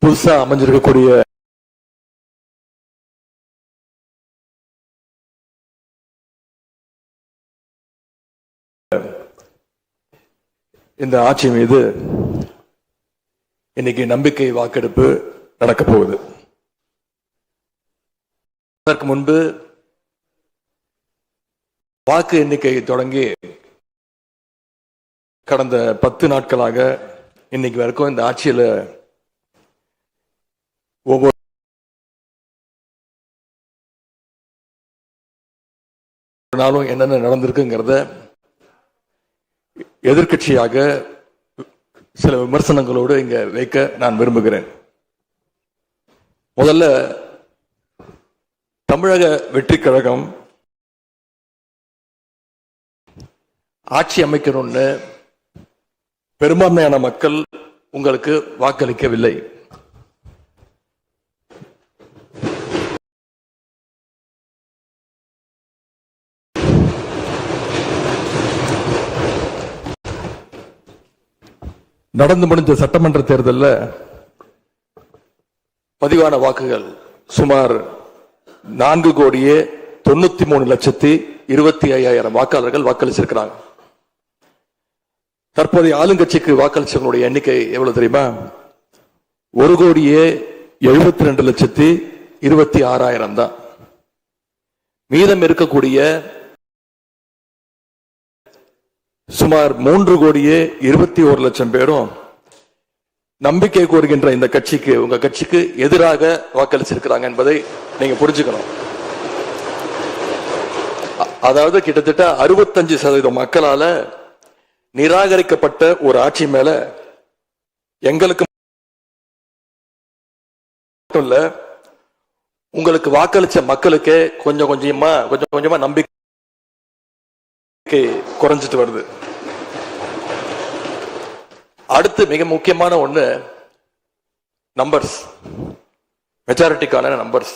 புதுசா அமைஞ்சிருக்கக்கூடிய இந்த ஆட்சி மீது இன்னைக்கு நம்பிக்கை வாக்கெடுப்பு நடக்க போகுது. அதற்கு முன்பு வாக்கு எண்ணிக்கை தொடங்கி கடந்த 10 நாட்களாக இன்னைக்கு வரைக்கும் இந்த ஆட்சியில் ஒவ்வொரு நாளும் என்னென்ன நடந்திருக்குங்கிறத எதிர்கட்சியாக சில விமர்சனங்களோடு இங்க வைக்க நான் விரும்புகிறேன். முதல்ல தமிழக வெற்றி கழகம் ஆட்சி அமைக்கணும்னு பெரும்பான்மையான மக்கள் உங்களுக்கு வாக்களிக்கவில்லை. நடந்து முடிந்த சட்டமன்ற தேர்தலில் பதிவான வாக்குகள் சுமார் 4,93,25,000 வாக்காளர்கள் வாக்களிச்சிருக்கிறாங்க. தற்போதைய ஆளுங்கட்சிக்கு வாக்களிச்சவங்களுடைய எண்ணிக்கை எவ்வளவு தெரியுமா? 1,72,26,000 தான். மீதம் இருக்கக்கூடிய சுமார் 3,21,00,000 பேரும் நம்பிக்கை கோருகின்ற இந்த கட்சிக்கு, உங்க கட்சிக்கு எதிராக வாக்களிச்சிருக்கிறாங்க என்பதை நீங்க புரிஞ்சுக்கணும். அதாவது கிட்டத்தட்ட 65% மக்களால நிராகரிக்கப்பட்ட ஒரு ஆட்சி மேல எங்களுக்கு மட்டும் இல்ல, உங்களுக்கு வாக்களிச்ச மக்களுக்கே கொஞ்சம் கொஞ்சமா நம்பிக்கை குறைஞ்சிட்டு வருது. அடுத்து மிக முக்கியமான ஒண்ணு நம்பர்ஸ், மெஜாரிட்டிக்கான நம்பர்ஸ்.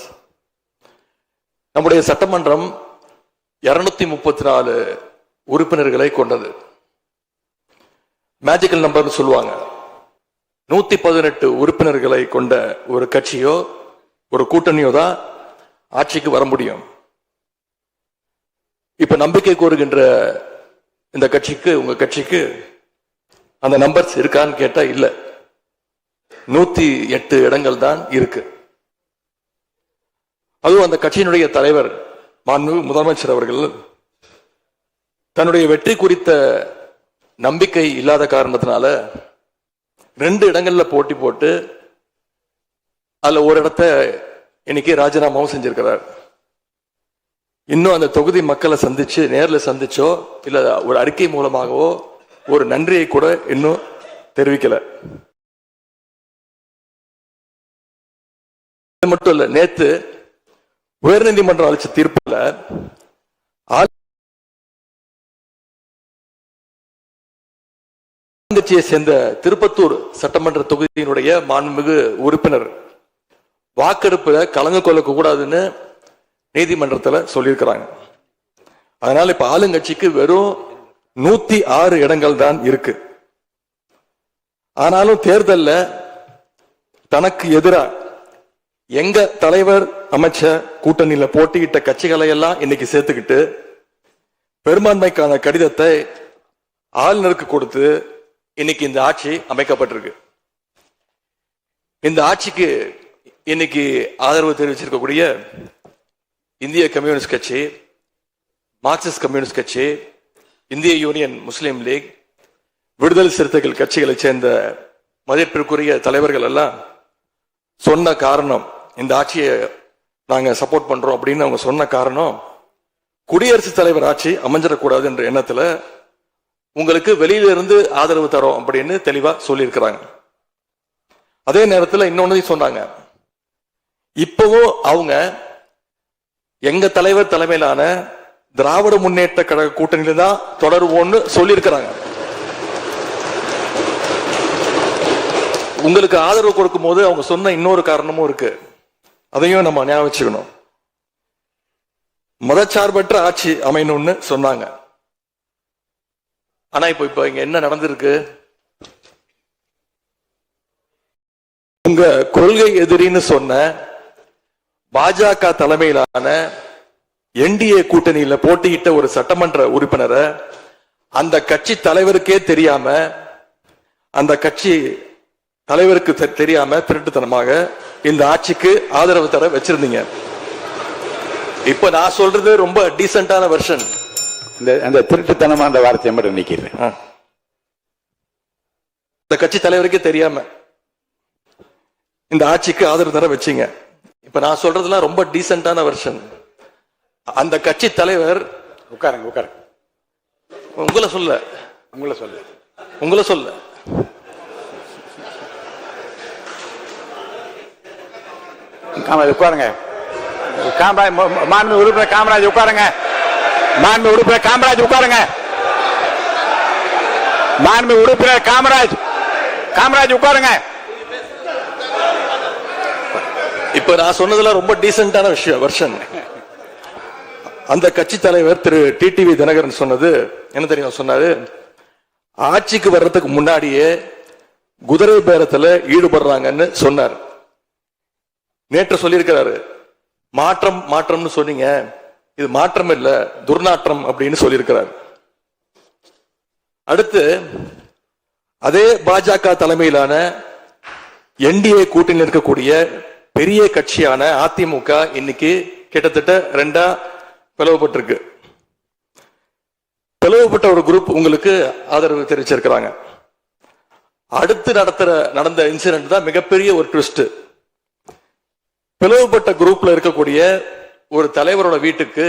நம்முடைய சட்டமன்றம் 234 உறுப்பினர்களை கொண்டது. மேஜிக்கல் நம்பர்னு சொல்லுவாங்க. 118 உறுப்பினர்களை கொண்ட ஒரு கட்சியோ ஒரு கூட்டணியோ தான் ஆட்சிக்கு வர முடியும். இப்ப நம்பிக்கை கோருகின்ற இந்த கட்சிக்கு, உங்க கட்சிக்கு அந்த நம்பர்ஸ் இருக்கான்னு கேட்டா இல்ல. 108 இடங்கள் தான் இருக்கு. அதுவும் அந்த கட்சியினுடைய தலைவர் மாண்புமிகு முதலமைச்சர் அவர்கள் தன்னுடைய வெற்றி குறித்த நம்பிக்கை இல்லாத காரணத்தினால 2 இடங்கள்ல போட்டி போட்டு அதுல ஒரு இடத்தை இன்னைக்கு ராஜினாமாவும் செஞ்சிருக்கிறார். இன்னும் அந்த தொகுதி மக்களை சந்திச்சு, நேரில் சந்திச்சோ இல்ல ஒரு அறிக்கை மூலமாகவோ ஒரு நன்றியை கூட இன்னும் தெரிவிக்கல. மட்டும் இல்ல, நேத்து உயர்நீதிமன்றம் அளிச்ச தீர்ப்புல ஆளுங்கட்சியை சேர்ந்த திருப்பத்தூர் சட்டமன்ற தொகுதியினுடைய மாண்புமிகு உறுப்பினர் வாக்கெடுப்புல கலந்து கொள்ள கூடாதுன்னு நீதிமன்றத்தில் சொல்லியிருக்கிறாங்க. அதனால இப்ப ஆளுங்கட்சிக்கு வெறும் 106 இடங்கள் தான் இருக்கு. ஆனாலும் தேர்தல்ல தனக்கு எதிராக எங்க தலைவர் அமைச்ச கூட்டணியில போட்டியிட்ட கட்சிகளை எல்லாம் இன்னைக்கு சேர்த்துக்கிட்டு பெரும்பான்மைக்கான கடிதத்தை ஆளுநருக்கு கொடுத்து இன்னைக்கு இந்த ஆட்சி அமைக்கப்பட்டிருக்கு. இந்த ஆட்சிக்கு இன்னைக்கு ஆதரவு தெரிவிச்சிருக்கக்கூடிய இந்திய கம்யூனிஸ்ட் கட்சி, மார்க்சிஸ்ட் கம்யூனிஸ்ட் கட்சி, இந்திய யூனியன் முஸ்லீம் லீக், விடுதலை சிறுத்தைகள் கட்சிகளை சேர்ந்த மதிப்பிற்குரிய தலைவர்கள் எல்லாம் சொன்ன காரணம், இந்த ஆட்சியை நாங்க சப்போர்ட் பண்றோம் அப்படின்னு அவங்க சொன்ன காரணம், குடியரசுத் தலைவர் ஆட்சி அமைஞ்சிடக்கூடாது என்ற எண்ணத்துல உங்களுக்கு வெளியில இருந்து ஆதரவு தரோம் அப்படின்னு தெளிவா சொல்லியிருக்கிறாங்க. அதே நேரத்தில் இன்னொன்னு சொன்னாங்க, இப்பவும் அவங்க எங்க தலைவர் தலைமையிலான திராவிட முன்னேற்ற கழக கூட்டணியில தான் தொடருவோம்னு சொல்லியிருக்கிறாங்க. உங்களுக்கு ஆதரவு கொடுக்கும் போது அவங்க சொன்ன இன்னொரு காரணமும் இருக்கு, அதையும் நம்ம ஞாபகம் வச்சுக்கணும். மதச்சார்பற்ற ஆட்சி அமையணும்னு சொன்னாங்க. ஆனா இப்ப இங்க என்ன நடந்திருக்கு? உங்க கொள்கை எதிரின்னு சொன்ன பாஜக தலைமையிலான என்டிஏ கூட்டணியில போட்டியிட்ட ஒரு சட்டமன்ற உறுப்பினரை அந்த கட்சி தலைவருக்கே தெரியாம, அந்த கட்சி தலைவருக்கு தெரியாம திருட்டுத்தனமாக இந்த ஆட்சிக்கு ஆதரவு தர வச்சிருந்தீங்க. இப்ப நான் சொல்றது ரொம்ப டீசென்டான வெர்ஷன். அந்த திருட்டுத்தனமான வார்த்தையை மட்டும் நிக்கிறேன். இந்த கட்சி தலைவருக்கே தெரியாம இந்த ஆட்சிக்கு ஆதரவு தர வச்சீங்க. இப்ப நான் சொல்றதுலாம் ரொம்ப டீசென்டான வெர்ஷன். அந்த கட்சி தலைவர் உட்காருங்க உட்காருங்க. உங்களை சொல்ல உங்களை சொல்ல உட்காருங்க. காமராஜ் மாண்பு உறுப்பினர் காமராஜ் உட்காருங்க. மாண்பு உறுப்பினர் காமராஜ் உட்காருங்க. மாண்பு உறுப்பினர் காமராஜ் உட்காருங்க. இப்ப நான் சொன்னதுல ரொம்ப டீசென்டான விஷயம் வெர்ஷன். அந்த கட்சி தலைவர் திரு டிடிவி தினகரன் சொன்னது என்ன தெரியும்? சொன்னாரு, ஆட்சிக்கு வர்றதுக்கு முன்னாடியே குதிரை பேரத்துல ஈடுபடுறாங்கன்னு சொன்னார். நேற்று சொல்லியிருக்கிறாரு, மாற்றம்னு சொன்னீங்க, இது மாற்றம் இல்ல துர்நாற்றம் அப்படின்னு சொல்லியிருக்கிறார். அடுத்து அதே பாஜக தலைமையிலான என்டிஏ கூட்டணியில் இருக்கக்கூடிய பெரிய கட்சியான அதிமுக இன்னைக்கு கிட்டத்தட்ட 2 பிளவுபட்டிருக்கு. பிளவுபட்ட ஒரு குரூப் உங்களுக்கு ஆதரவு தெரிவிச்சிருக்கிறாங்க. அடுத்து நடந்த இன்சிடென்ட் தான் மிகப்பெரிய ஒரு ட்விஸ்ட். பிளவுபட்ட குரூப்ல இருக்கக்கூடிய ஒரு தலைவரோட வீட்டுக்கு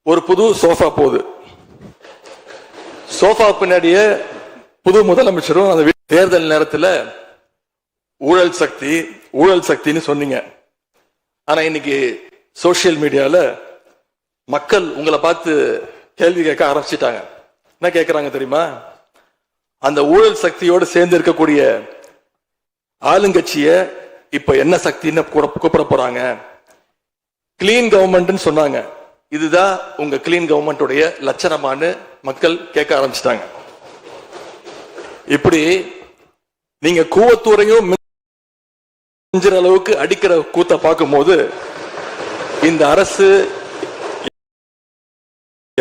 ஒரு புது சோஃபா போகுது. சோஃபா பின்னாடியே புது முதலமைச்சரும் அந்த தேர்தல் நேரத்தில் ஊழல் சக்தின்னு சொன்னீங்க. ஆனா இன்னைக்கு சோசியல் மீடியால மக்கள் உங்களை பார்த்து கேள்வி கேட்க ஆரம்பிச்சிட்டாங்க. என்ன கேட்கிறாங்க தெரியுமா? அந்த ஊழல் சக்தியோடு சேர்ந்து இருக்கக்கூடிய ஆளுங்கட்சிய இப்ப என்ன சக்தின்னு கூப்பிட போறாங்க. கிளீன் கவர்மெண்ட் சொன்னாங்க. இதுதான் உங்க கிளீன் கவர்மெண்டுடைய லட்சணமானு மக்கள் கேட்க ஆரம்பிச்சிட்டாங்க. இப்படி நீங்க கூவத்தூரையும் அளவுக்கு அடிக்கிற கூத்த பார்க்கும் போது இந்த அரசு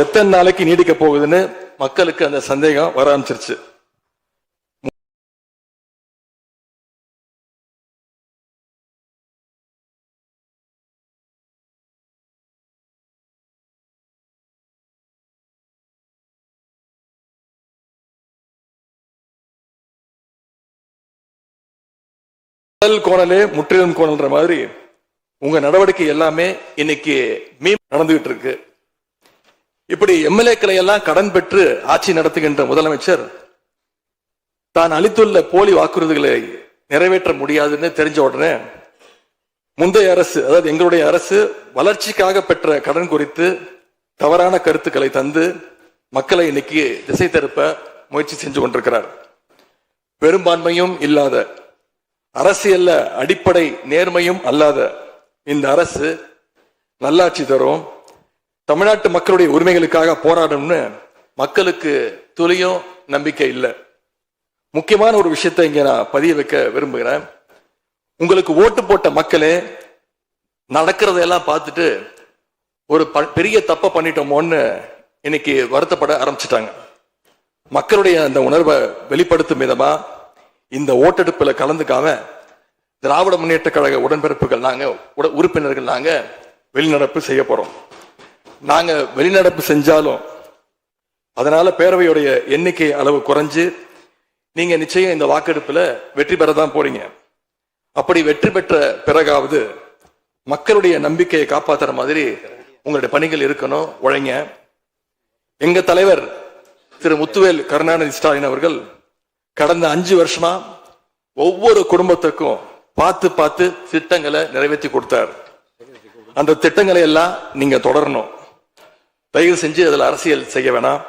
எத்தனை நாளைக்கு நீடிக்க போகுதுன்னு மக்களுக்கு அந்த சந்தேகம் வர ஆரம்பிச்சிருச்சு. கோணலே முற்றிலும் கோணல்ன்ற மாதிரி உங்க நடவடிக்கை எல்லாமே இன்னைக்கு நடந்துகிட்டு இருக்கு. இப்படி எம்எல்ஏக்களை எல்லாம் கடன் பெற்று ஆட்சி நடத்துகின்ற முதலமைச்சர் தான் அளித்துள்ள போலி வாக்குறுதிகளை நிறைவேற்ற முடியாதுன்னு தெரிஞ்ச உடனே முந்தைய அரசு, அதாவது எங்களுடைய அரசு வளர்ச்சிக்காக பெற்ற கடன் குறித்து தவறான கருத்துக்களை தந்து மக்களை இன்னைக்கு திசை திருப்ப முயற்சி செஞ்சு கொண்டிருக்கிறார். பெரும்பான்மையும் இல்லாத, அரசியல்ல அடிப்படை நேர்மையும் அல்லாத இந்த அரசு நல்லாட்சி தரும், தமிழ்நாட்டு மக்களுடைய உரிமைகளுக்காக போராடணும்னு மக்களுக்கு துளியும் நம்பிக்கை இல்லை. முக்கியமான ஒரு விஷயத்தை இங்க நான் பதிய வைக்க விரும்புகிறேன். உங்களுக்கு ஓட்டு போட்ட மக்களே நடக்கிறதையெல்லாம் பார்த்துட்டு ஒரு பெரிய தப்பை பண்ணிட்டோமோன்னு இன்னைக்கு வருத்தப்பட ஆரம்பிச்சிட்டாங்க. மக்களுடைய அந்த உணர்வை வெளிப்படுத்தும் விதமா இந்த ஓட்டெடுப்புல கலந்துக்காம திராவிட முன்னேற்ற கழக உடன்பிறப்புகள் உறுப்பினர்கள் நாங்க வெளிநடப்பு செய்ய போறோம். நாங்க வெளிநடப்பு செஞ்சாலும் அதனால பேரவையுடைய எண்ணிக்கை அளவு குறைஞ்சு நீங்க நிச்சயம் இந்த வாக்கெடுப்புல வெற்றி பெறதான் போறீங்க. அப்படி வெற்றி பெற்ற பிறகாவது மக்களுடைய நம்பிக்கையை காப்பாற்றுற மாதிரி உங்களுடைய பணிகள் இருக்கணும், உழைங்க. எங்க தலைவர் திரு முத்துவேல் கருணாநிதி ஸ்டாலின் அவர்கள் கடந்த 5 வருஷமா ஒவ்வொரு குடும்பத்துக்கும் பார்த்து திட்டங்களை நிறைவேற்றி கொடுத்தார். அந்த திட்டங்களை எல்லாம் நீங்க தொடரணும். தயவு செஞ்சு அதுல அரசியல் செய்ய வேணாம்.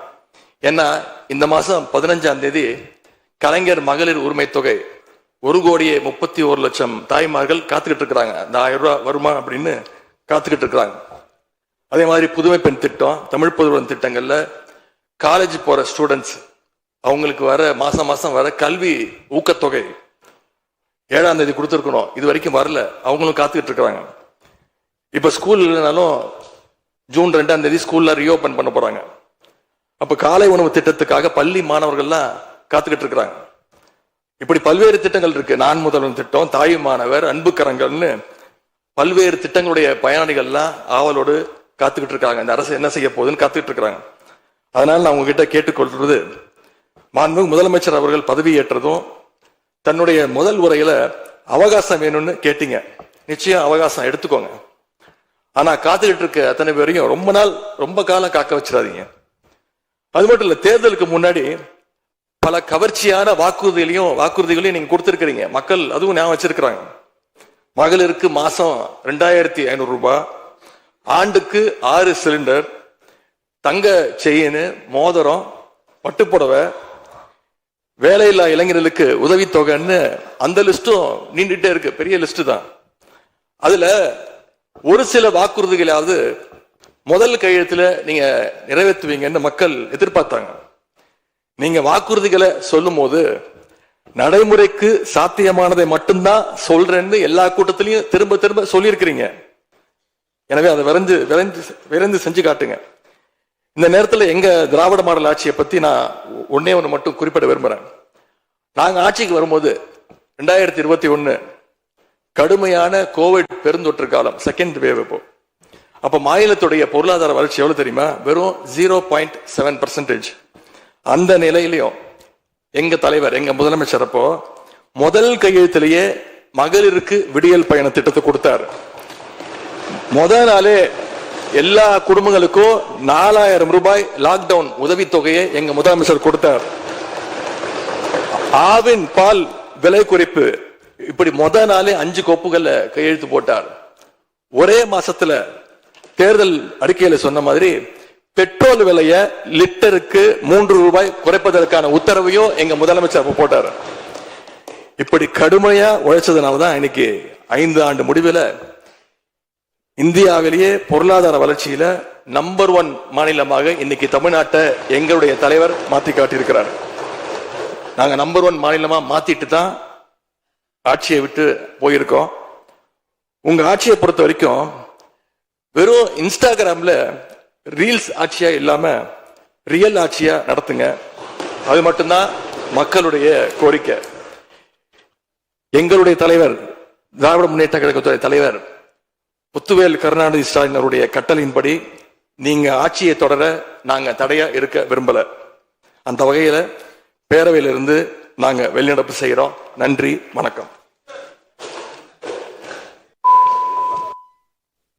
ஏன்னா இந்த மாசம் 15ஆம் தேதி கலைஞர் மகளிர் உரிமை தொகை 1,31,00,000 தாய்மார்கள் காத்துக்கிட்டு இருக்கிறாங்க. இந்த 1000 ரூபாய் வருமா அப்படின்னு காத்துக்கிட்டு இருக்கிறாங்க. அதே மாதிரி புதுமை பெண் திட்டம், தமிழ் புதுவன் திட்டங்கள்ல காலேஜ் போற ஸ்டூடெண்ட்ஸ் அவங்களுக்கு வர மாசம் வர கல்வி ஊக்கத்தொகை 7ஆம் தேதி கொடுத்துருக்கணும், இது வரைக்கும் வரல. அவங்களும் காத்துக்கிட்டு இருக்கிறாங்க. இப்ப ஸ்கூல் இல்லைனாலும் ஜூன் 2ஆம் தேதி ஸ்கூல்ல ரீஓபன் பண்ண போறாங்க. அப்ப காலை உணவு திட்டத்துக்காக பள்ளி மாணவர்கள்லாம் காத்துக்கிட்டு இருக்கிறாங்க. இப்படி பல்வேறு திட்டங்கள் இருக்கு. நான் முதல்வன் திட்டம், தாய் மாணவர், அன்பு கரங்கள்னு பல்வேறு திட்டங்களுடைய பயனாளிகள்லாம் ஆவலோடு காத்துக்கிட்டு இருக்காங்க. இந்த அரசு என்ன செய்ய போகுதுன்னு காத்துக்கிட்டு இருக்கிறாங்க. அதனால நான் உங்ககிட்ட கேட்டுக்கொள்றது, மாண்புமிகு முதலமைச்சர் அவர்கள் பதவி ஏற்றதும் தன்னுடைய முதல் உரையில அவகாசம் வேணும்னு கேட்டீங்க. நிச்சயம் அவகாசம் எடுத்துக்கோங்க. ஆனா காத்துக்கிட்டு இருக்க அத்தனை பேரையும் ரொம்ப காலம் காக்க வச்சிடாதீங்க. அது மட்டும் இல்ல, தேர்தலுக்கு முன்னாடி பல கவர்ச்சியான வாக்குறுதிகளையும் நீங்க கொடுத்திருக்கிறீங்க. மக்கள் அதுவும் ஞாபகம் வச்சிருக்கிறாங்க. மகளிருக்கு மாசம் 2500 ரூபாய், ஆண்டுக்கு 6 சிலிண்டர், தங்க செயின், மோதிரம், பட்டுப்புடவை, வேலையில்லா இளைஞர்களுக்கு உதவித்தொகைன்னு அந்த லிஸ்டும் நீண்டுட்டே இருக்கு. பெரிய லிஸ்ட் தான். அதுல ஒரு சில வாக்குறுதிகளாவது முதல் கையெழுத்துல நீங்க நிறைவேற்றுவீங்கன்னு மக்கள் எதிர்பார்த்தாங்க. நீங்க வாக்குறுதிகளை சொல்லும் போது நடைமுறைக்கு சாத்தியமானதை மட்டும்தான் சொல்றேன்னு எல்லா கூட்டத்திலையும் திரும்ப திரும்ப சொல்லியிருக்கிறீங்க. எனவே அதை விரைந்து செஞ்சு காட்டுங்க. இந்த நேரத்தில் எங்க திராவிட மாடல் ஆட்சியை பத்தி நான் ஒன்னே ஒன்று மட்டும் குறிப்பிட விரும்புறேன். நாங்க ஆட்சிக்கு வரும்போது 2021 கடுமையான கோவிட் பெருந்தொற்று காலம், செகண்ட் வேவ். அப்ப மாநிலத்துடைய பொருளாதார வளர்ச்சி எவ்வளவு தெரியுமா? வெறும் 0.7%. அந்த நிலையிலையும் எங்க தலைவர், எங்க முதலமைச்சர் அப்போ முதல் கையெழுத்திலேயே மகளிருக்கு விடியல் பயண திட்டத்தை கொடுத்தார். முதல் நாளே எல்லா குடும்பங்களுக்கும் 4000 ரூபாய் லாக்டவுன் உதவித்தொகையை எங்க முதலமைச்சர் கொடுத்தார். ஆவின் பால் விலை குறைப்பு, இப்படி முதல் நாளே 5 கோப்புகள்ல கையெழுத்து போட்டார். ஒரே மாசத்துல தேர்தல் அறிக்கையில சொன்ன மாதிரி பெட்ரோல் விலைய லிட்டருக்கு 3 ரூபாய் குறைப்பதற்கான உத்தரவையும் எங்க முதலமைச்சர் போட்டார். இப்படி கடுமையா உழைச்சதுனாலதான் இன்னைக்கு 5 ஆண்டு முடிவில் இந்தியாவிலேயே பொருளாதார வளர்ச்சியில நம்பர் 1 மாநிலமாக இன்னைக்கு தமிழ்நாட்டை எங்களுடைய தலைவர் மாத்தி காட்டியிருக்கிறார். நாங்க நம்பர் 1 மாநிலமா மாத்திட்டு தான் ஆட்சியை விட்டு போயிருக்கோம். உங்க ஆட்சியை பொறுத்த வரைக்கும் வெறும் இன்ஸ்டாகிராம்ல ரீல்ஸ் ஆட்சியா இல்லாம ரியல் ஆட்சியா நடத்துங்க. அது மட்டும்தான் மக்களுடைய கோரிக்கை. எங்களுடைய தலைவர், திராவிட முன்னேற்ற கழகத்துடைய தலைவர் முத்துவேல் கருணாநிதி ஸ்டாலின் அவருடைய கட்டளையின்படி நீங்க ஆட்சியை தொடர நாங்க தடையா இருக்க விரும்பல. அந்த வகையில பேரவையிலிருந்து நாங்க வெளிநடப்பு செய்யறோம். நன்றி, வணக்கம்.